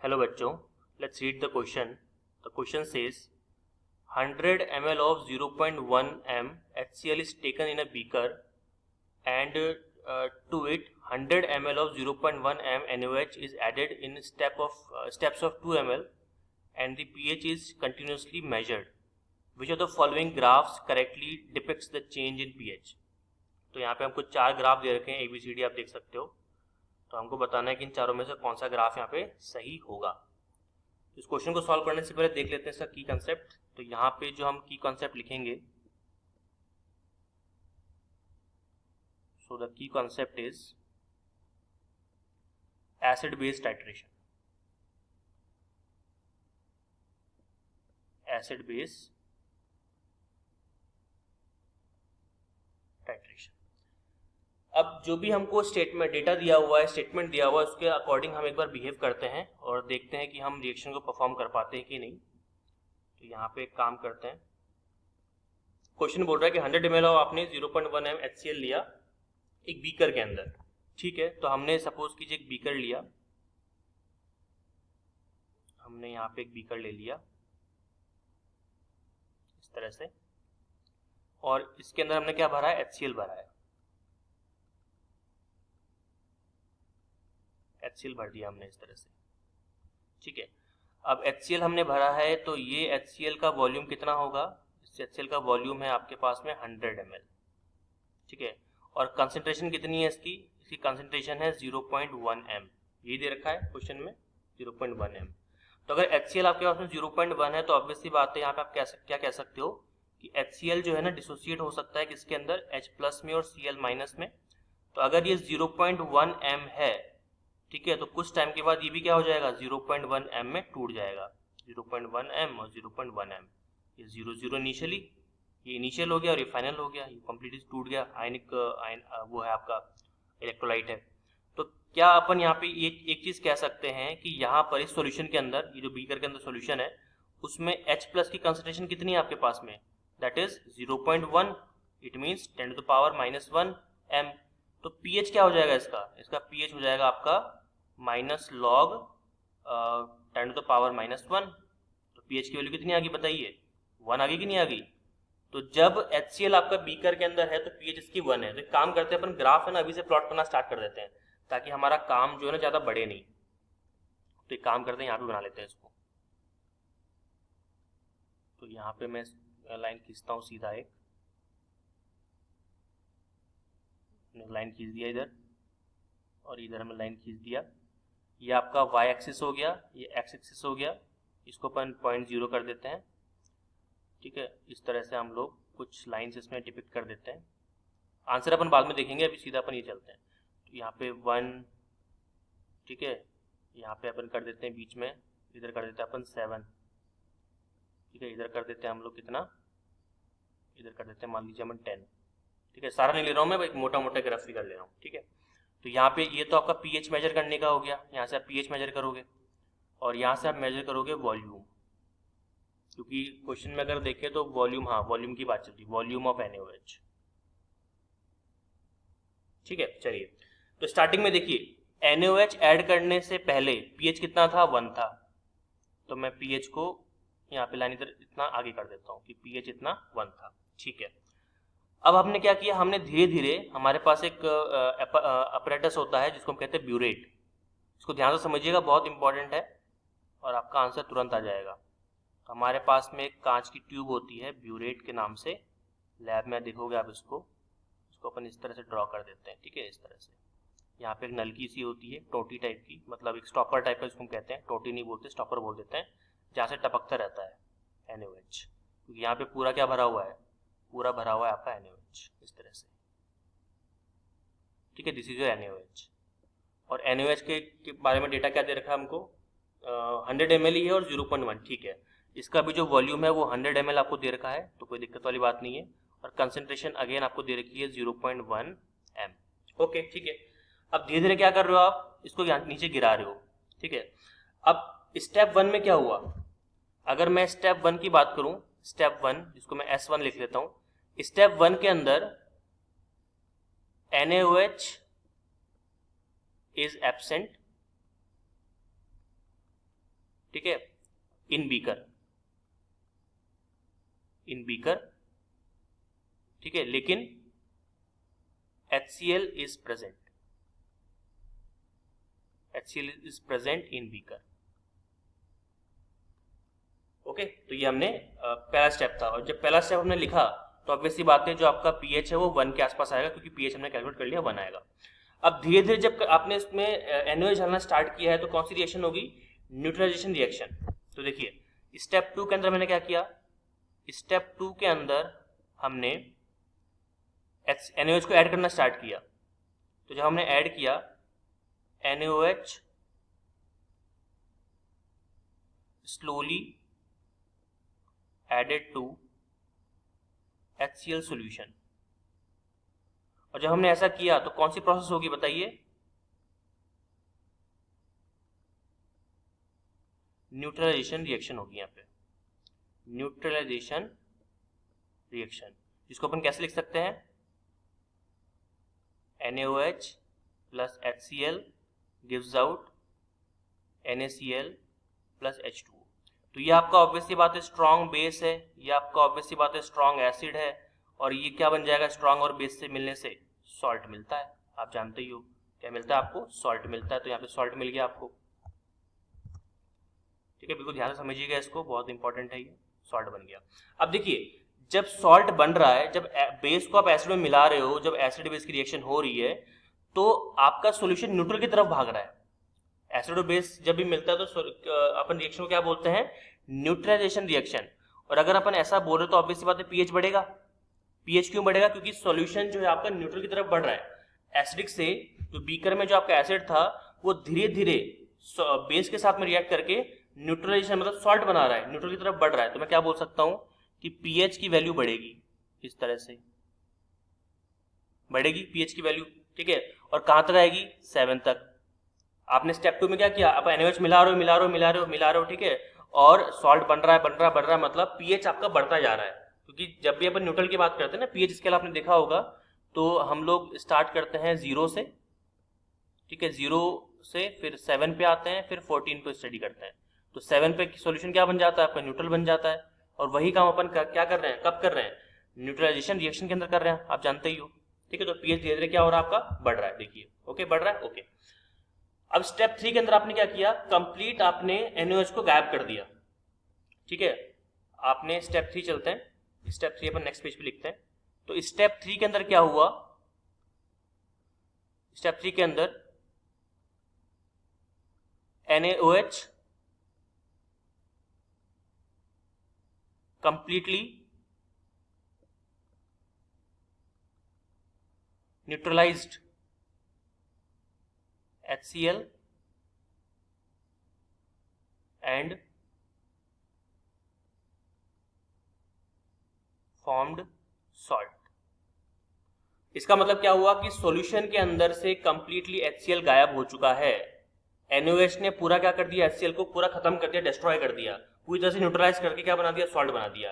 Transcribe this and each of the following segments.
Hello बच्चों, let's read the question. The question says 100 ml of 0.1 m HCl is taken in a beaker and to it 100 ml of 0.1 m NaOH is added in steps of 2 ml and the pH is continuously measured. Which of the following graphs correctly depicts the change in pH? तो यहाँ पे हमको 4 graph दे रखे हैं, ABCD आप देख सकते हो. तो हमको बताना है कि इन चारों में से कौन सा ग्राफ यहाँ पे सही होगा. इस क्वेश्चन को सॉल्व करने से पहले देख लेते हैं इसका की कंसेप्ट. तो यहाँ पे जो हम की कंसेप्ट लिखेंगे, so the key concept is acid base titration. Acid base titration. अब जो भी हमको स्टेटमेंट डेटा दिया हुआ है, स्टेटमेंट दिया हुआ है, उसके अकॉर्डिंग हम एक बार बिहेव करते हैं और देखते हैं कि हम रिएक्शन को परफॉर्म कर पाते हैं कि नहीं. तो यहाँ पे एक काम करते हैं. क्वेश्चन बोल रहा है कि 100 ml आपने 0.1 m HCl लिया एक बीकर के अंदर. ठीक है, तो हमने सपोज कीजिए एक बीकर लिया, हमने यहाँ पे एक बीकर ले लिया इस तरह से, और इसके अंदर हमने क्या भरा है, HCl भरा है. HCl भर दिया हमने इस तरह से. ठीक है, अब HCl हमने भरा है तो ये HCl का वॉल्यूम कितना होगा. इस HCl का वॉल्यूम है आपके पास में 100 ml. ठीक है, और कंसंट्रेशन कितनी है इसकी कंसंट्रेशन है 0.1 m. ये दे रखा है क्वेश्चन में 0.1 m. तो अगर HCl आपके पास में 0.1 है तो ऑब्वियसली बात है, यहाँ पे आप क्या कह सकते हो कि HCl जो है ना डिसोसिएट हो सकता है किसके अंदर, H+ में और Cl- में. तो अगर ये 0.1 m है, ठीक है, तो कुछ टाइम के बाद ये भी क्या हो जाएगा, 0.1 m में टूट जाएगा. 0.1 m और 0.1 m, ये 0 इनिशियली, ये इनिशियल हो गया और ये फाइनल हो गया, ये कंप्लीटली टूट गया. आयनिक वो है आपका इलेक्ट्रोलाइट है. तो क्या अपन यहाँ पे ये एक चीज कह सकते हैं कि यहाँ पर इस सॉल्यूशन के अंदर, ये जो बीकर के अंदर सॉल्यूशन है, उसमें H+ की कंसंट्रेशन कितनी है आपके पास में, that is 0.1. It means 10⁻⁻1 m. तो पीएच क्या हो जाएगा इसका पीएच हो जाएगा आपका माइनस लॉग 10⁻⁻1. तो पीएच की वैल्यू कितनी आ गई बताइए, 1 आ गई कि नहीं आ गई. तो जब HCl आपका बीकर के अंदर है तो पीएच इसकी 1 है. तो एक काम करते हैं अपन, ग्राफ है ना, अभी से प्लॉट करना स्टार्ट कर देते हैं ताकि हमारा काम जो है ना ज़्यादा बढ़े नहीं. तो एक काम करते हैं, यहाँ पे बना लेते हैं इसको. तो यहाँ पे मैं लाइन खींचता हूँ सीधा, एक लाइन खींच दिया इधर और इधर हमने लाइन खींच दिया. ये आपका y एक्सिस हो गया, ये x एक्सिस हो गया. इसको अपन 0.0 कर देते हैं. ठीक है, इस तरह से हम लोग कुछ लाइंस इसमें डिपिक्ट कर देते हैं. आंसर अपन बाद में देखेंगे, अभी सीधा अपन ये चलते हैं. तो यहाँ पे 1, ठीक है, यहाँ पे अपन कर देते हैं बीच में, इधर कर देते हैं अपन 7. ठीक है, इधर कर देते हैं हम लोग कितना, इधर कर देते हैं मान लीजिए अपन 10. ठीक है, सारा नहीं ले रहा हूँ मैं, एक मोटा मोटा ग्राफ कर ले रहा हूँ. ठीक है, तो यहाँ पे ये तो आपका पीएच मेजर करने का हो गया. यहाँ से आप पीएच मेजर करोगे और यहाँ से आप मेजर करोगे वॉल्यूम, क्योंकि क्वेश्चन में अगर देखें तो वॉल्यूम, हाँ वॉल्यूम की बात चल रही, वॉल्यूम ऑफ NaOH. ठीक है, चलिए. तो स्टार्टिंग में देखिए NaOH ऐड करने से पहले पीएच कितना था, 1 था. तो मैं पीएच को यहाँ पे लाइन इधर इतना आगे कर देता हूँ कि पीएच इतना 1 था. ठीक है, अब हमने क्या किया, हमने धीरे धीरे, हमारे पास एक अपरेटस होता है जिसको हम कहते हैं ब्यूरेट. इसको ध्यान से समझिएगा, बहुत इंपॉर्टेंट है और आपका आंसर तुरंत आ जाएगा. हमारे पास में एक कांच की ट्यूब होती है ब्यूरेट के नाम से, लैब में देखोगे आप इसको अपन इस तरह से ड्रॉ कर देते हैं. ठीक है, इस तरह से. यहाँ पे एक नलकी सी होती है टोटी टाइप की, मतलब एक स्टॉपर टाइप का, जिसको हम कहते हैं, टोटी नहीं बोलते, स्टॉपर बोल देते हैं, जहाँ से टपकता रहता है NaOH. क्योंकि यहाँ पे पूरा क्या भरा हुआ है, पूरा भरा हुआ है आपका NaOH इस तरह से. ठीक है, दिस इज योर NaOH. और NaOH के बारे में डेटा क्या दे रखा है हमको, 100 ml ही है और 0.1. ठीक है, इसका भी जो वॉल्यूम है वो 100 ml आपको दे रखा है, तो कोई दिक्कत वाली बात नहीं है. और कंसंट्रेशन अगेन आपको दे रखी है 0.1 m. ओके, ठीक है. अब धीरे धीरे क्या कर रहे हो आप, इसको नीचे गिरा रहे हो. ठीक है, अब स्टेप 1 में क्या हुआ, अगर मैं स्टेप 1 की बात करूं, स्टेप 1 जिसको मैं S1 लिख लेता हूं, स्टेप 1 के अंदर NaOH is absent ठीक है, इन बीकर, ठीक है, लेकिन HCl is present in beaker. Okay, तो ये हमने पहला स्टेप था। और जब पहला स्टेप हमने लिखा तो ऑब्वियसली बात है जो आपका पीएच है वो 1 के आसपास आएगा, क्योंकि पीएच हमने कैलकुलेट कर लिया 1 आएगा। अब धीरे धीरे जब आपने इसमें NaOH डालना स्टार्ट किया है तो कौन सी रिएक्शन होगी? Neutralisation reaction. तो देखिए स्टेप 2 के अंदर मैंने क्या किया, स्टेप 2 के अंदर हमने NaOH को ऐड करना स्टार्ट किया। तो जब हमने ऐड किया NaOH slowly added to HCl solution। और जब हमने ऐसा किया तो कौन सी प्रोसेस होगी बताइए? न्यूट्रलाइजेशन रिएक्शन होगी यहाँ पे, न्यूट्रलाइजेशन रिएक्शन, जिसको अपन कैसे लिख सकते हैं? NaOH plus HCl gives out NaCl plus H2O। तो ये आपका ऑब्वियसली बात है स्ट्रॉन्ग बेस है, ये आपका ऑब्वियसली बात है स्ट्रॉन्ग एसिड है, और ये क्या बन जाएगा? स्ट्रॉन्ग और बेस से मिलने से सॉल्ट मिलता है। आप जानते ही हो क्या मिलता है आपको? सॉल्ट मिलता है। तो यहाँ पे सॉल्ट मिल गया आपको, ठीक है, बिल्कुल ध्यान से समझिएगा इसको, बहुत इंपॉर्टेंट है ये, सॉल्ट बन गया। अब देखिए जब सॉल्ट बन रहा है, जब बेस को आप एसिड में मिला रहे हो, जब एसिड बेस की रिएक्शन हो रही है तो आपका सॉल्यूशन न्यूट्रल की तरफ भाग रहा है। एसिड और बेस जब भी मिलता है तो अपन रिएक्शन को क्या बोलते हैं? Neutralisation reaction. और अगर अपन ऐसा बोल रहे तो ऑब्वियसली बात है पीएच बढ़ेगा। पीएच क्यों बढ़ेगा? क्योंकि सॉल्यूशन जो है आपका न्यूट्रल की तरफ बढ़ रहा है। एसिडिक से जो बीकर में जो आपका एसिड था वो धीरे धीरे बेस के साथ में रिएक्ट करके न्यूट्रलाइजेशन मतलब सॉल्ट बना रहा है, न्यूट्रल की तरफ बढ़ रहा है। तो मैं क्या बोल सकता हूं कि पीएच की वैल्यू बढ़ेगी, इस तरह से बढ़ेगी पीएच की वैल्यू, ठीक है। और कहां तक आएगी? 7 तक। आपने स्टेप 2 में क्या किया? आप NaOH मिला रहे हो, ठीक है, और सॉल्ट बन रहा है, मतलब पीएच आपका बढ़ता जा रहा है। क्योंकि जब भी अपन न्यूट्रल की बात करते हैं ना, पीएच स्केल आपने देखा होगा, तो हम लोग स्टार्ट करते हैं 0 से, ठीक है, 0 से फिर 7 पे आते हैं, फिर 14 पे स्टडी करते हैं। तो 7 पे सॉल्यूशन क्या बन जाता है आपका? न्यूट्रल बन जाता है। और वही काम अपन क्या कर रहे हैं, कब कर रहे हैं? न्यूट्रलाइजेशन रिएक्शन के अंदर कर रहे हैं, आप जानते ही हो, ठीक है। तो पीएच धीरे धीरे क्या हो रहा है आपका? बढ़ रहा है, देखिए, ओके, बढ़ रहा है, ओके। अब स्टेप 3 के अंदर आपने क्या किया? कंप्लीट आपने NaOH को गायब कर दिया, ठीक है। आपने स्टेप 3 चलते हैं, स्टेप 3 अपन नेक्स्ट पेज पे लिखते हैं। तो स्टेप 3 के अंदर क्या हुआ? स्टेप 3 के अंदर NaOH completely neutralized HCl and formed salt। इसका मतलब क्या हुआ कि सॉल्यूशन के अंदर से कंप्लीटली HCl गायब हो चुका है। NaOH ने पूरा क्या कर दिया? HCl को पूरा खत्म कर दिया, डिस्ट्रॉय कर दिया, पूरी तरह से न्यूट्रलाइज करके क्या बना दिया? सॉल्ट बना दिया।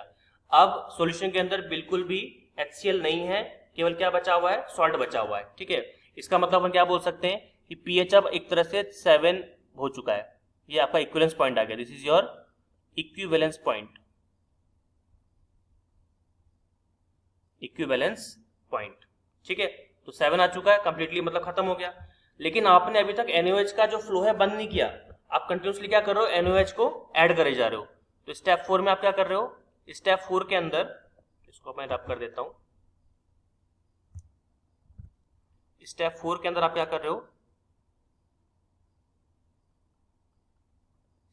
अब सॉल्यूशन के अंदर बिल्कुल भी HCl नहीं है, केवल क्या बचा हुआ है? सॉल्ट बचा हुआ है, ठीक है। इसका मतलब अपन क्या बोल सकते हैं कि पीएच अब एक तरह से 7 हो चुका है। ये आपका इक्विवेलेंस पॉइंट आ गया, this is your equivalence point, equivalence point, ठीक है। तो 7 आ चुका है कंप्लीटली, मतलब खत्म हो गया। लेकिन आपने अभी तक NaOH का जो फ्लो है बंद नहीं किया, आप कंटिन्यूसली क्या कर रहे हो? NaOH को ऐड करे जा रहे हो। तो स्टेप 4 में आप क्या कर रहे हो? स्टेप 4 के अंदर, इसको मैं रब कर देता हूं, स्टेप 4 के अंदर आप क्या कर रहे हो?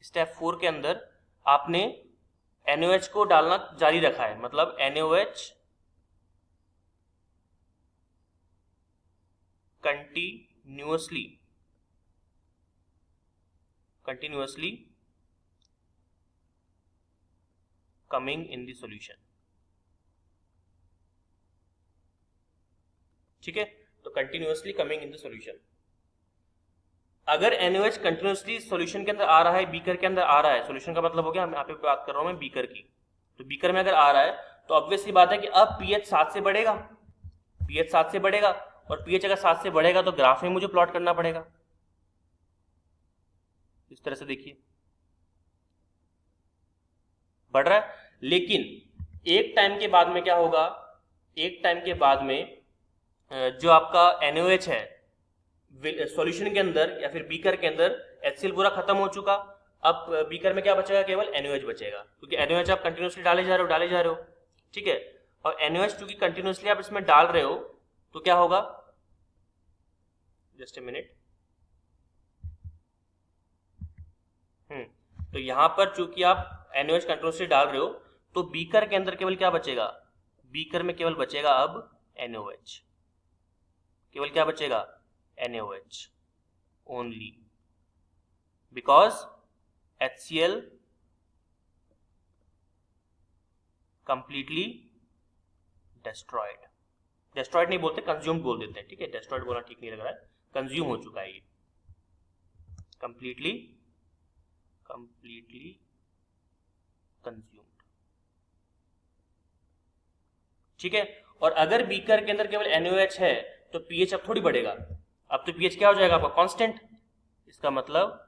स्टेप 4 के अंदर आपने NaOH को डालना जारी रखा है, मतलब NaOH continuously coming in the solution, ठीक है। तो continuously coming in the solution. अगर NaOH कंटिन्यूअसली सॉल्यूशन के अंदर आ रहा है, बीकर के अंदर आ रहा है, सॉल्यूशन का मतलब हो गया, यहाँ पे बात कर रहा हूं मैं बीकर की, तो बीकर में अगर आ रहा है तो ऑब्वियसली बात है कि अब पीएच 7 से बढ़ेगा, पीएच 7 से बढ़ेगा, और पीएच अगर 7 से बढ़ेगा तो ग्राफ में मुझे प्लॉट करना पड़ेगा, इस तरह से देखिए, बढ़ रहा है। लेकिन एक टाइम के बाद में क्या होगा, एक टाइम के बाद में जो आपका NaOH है सॉल्यूशन के अंदर या फिर बीकर के अंदर, HCl पूरा खत्म हो चुका, अब बीकर में क्या बचेगा, केवल NaOH बचेगा, क्योंकि NaOH आप कंटिन्यूसली डाले जा रहे हो, ठीक है। और NaOH क्योंकि कंटिन्यूसली आप इसमें डाल रहे हो तो क्या होगा, जस्ट ए मिनट, तो यहां पर चूंकि आप NaOH कंटिन्यूसली डाल रहे हो तो बीकर के अंदर केवल क्या बचेगा, बीकर में केवल बचेगा अब NaOH, केवल क्या बचेगा, NaOH only, because HCl completely destroyed नहीं बोलते, कंज्यूम्ड बोल देते हैं, ठीक है, डिस्ट्रॉयड बोलना ठीक नहीं लग रहा है, कंज्यूम हो चुका है ये, कंप्लीटली कंज्यूम्ड, ठीक है। और अगर बीकर के अंदर केवल NaOH है तो pH अब थोड़ी बढ़ेगा, अब तो pH क्या हो जाएगा आपका, कांस्टेंट। इसका मतलब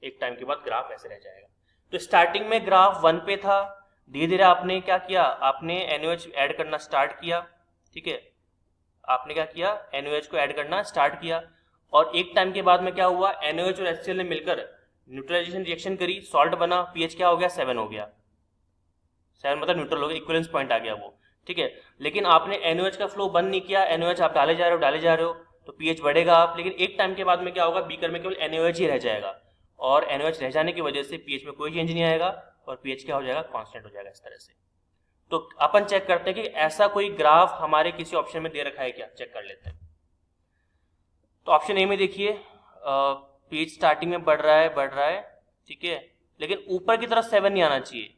एक टाइम के बाद ग्राफ ऐसे रह जाएगा। तो स्टार्टिंग में ग्राफ 1 पे था, धीरे धीरे आपने क्या किया, आपने NaOH ऐड करना स्टार्ट किया, ठीक है, आपने क्या किया, NaOH को ऐड करना स्टार्ट किया, और एक टाइम के बाद में क्या हुआ, NaOH और HCl ने मिलकर न्यूट्रलाइजेशन रिएक्शन करी, सॉल्ट बना, pH क्या हो गया, 7 हो गया, 7 मतलब न्यूट्रल हो गया, इक्विवेलेंस पॉइंट आ गया वो, ठीक है। लेकिन आपने NaOH का फ्लो बंद नहीं किया, NaOH आप डाले जा रहे हो तो pH बढ़ेगा आप, लेकिन एक टाइम के बाद में क्या होगा, बीकर में केवल NaOH ही रह जाएगा, और NaOH रह जाने की वजह से pH में कोई चेंज नहीं आएगा और pH क्या हो जाएगा, कांस्टेंट हो जाएगा इस तरह से। तो अपन चेक करते हैं कि ऐसा कोई ग्राफ हमारे किसी ऑप्शन में दे रखा है क्या, चेक कर लेते हैं। तो ऑप्शन ए में देखिए pH स्टार्टिंग में बढ़ रहा है, ठीक है, लेकिन ऊपर की तरफ 7 नहीं आना चाहिए,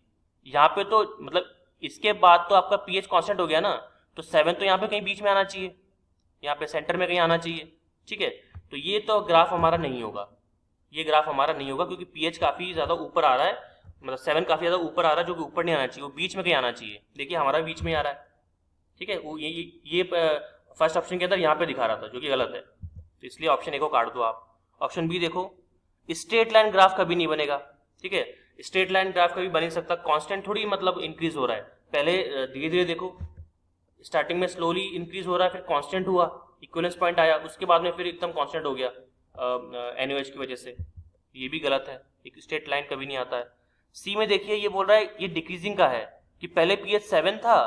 यहाँ पे तो मतलब इसके बाद तो आपका pH कांस्टेंट हो गया ना, तो 7 तो यहाँ पे कहीं बीच में आना चाहिए, यहाँ पे सेंटर में कहीं आना चाहिए, ठीक है। तो ये तो ग्राफ हमारा नहीं होगा, ये ग्राफ हमारा नहीं होगा, क्योंकि pH काफी ज्यादा ऊपर आ रहा है, मतलब 7 काफी ज्यादा ऊपर आ रहा है, जो कि ऊपर नहीं आना चाहिए, वो बीच में कहीं आना चाहिए, देखिए हमारा बीच में आ रहा है, ठीक है। ये फर्स्ट ऑप्शन के अंदर यहाँ पे दिखा रहा था, जो कि गलत है, तो इसलिए ऑप्शन ए को काट दो आप। ऑप्शन बी देखो, स्ट्रेट लाइन ग्राफ कभी नहीं बनेगा, ठीक है, स्ट्रेट लाइन ग्राफ कभी बन नहीं सकता, कांस्टेंट थोड़ी मतलब इंक्रीज हो रहा है, पहले धीरे धीरे देखो, स्टार्टिंग में स्लोली इंक्रीज हो रहा है, फिर कांस्टेंट हुआ, इक्विवेलेंस पॉइंट आया, उसके बाद में फिर एकदम कांस्टेंट हो गया NaOH की वजह से, ये भी गलत है, एक स्ट्रेट लाइन कभी नहीं आता है। सी में देखिए ये बोल रहा है ये डिक्रीजिंग का है, कि पहले pH 7 था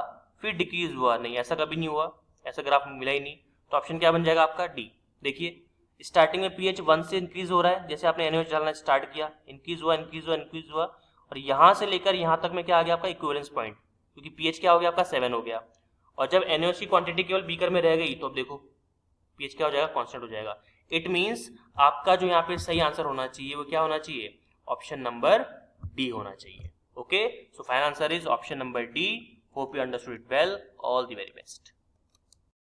फिर डिक्रीज हुआ, नहीं ऐसा कभी नहीं हुआ, ऐसा ग्राफ मिला ही नहीं, तो ऑप्शन क्या बन जाएगा आपका, डी। देखिए स्टार्टिंग में pH 1 से इंक्रीज हो रहा है, जैसे आपने NaOH डालना स्टार्ट किया, इंक्रीज हुआ, और यहाँ से लेकर यहाँ तक में क्या आ गया आपका, इक्विवेलेंस पॉइंट, क्योंकि pH क्या हो गया आपका, 7 हो गया, और जब NaOH की क्वांटिटी केवल बीकर में रह गई तो अब देखो pH क्या हो जाएगा, कांस्टेंट हो जाएगा। इट मींस आपका जो यहाँ पे सही आंसर होना चाहिए वो क्या होना चाहिए, ऑप्शन नंबर डी होना चाहिए। Okay, so final answer is option number D. Hope you understood it well, all the very best.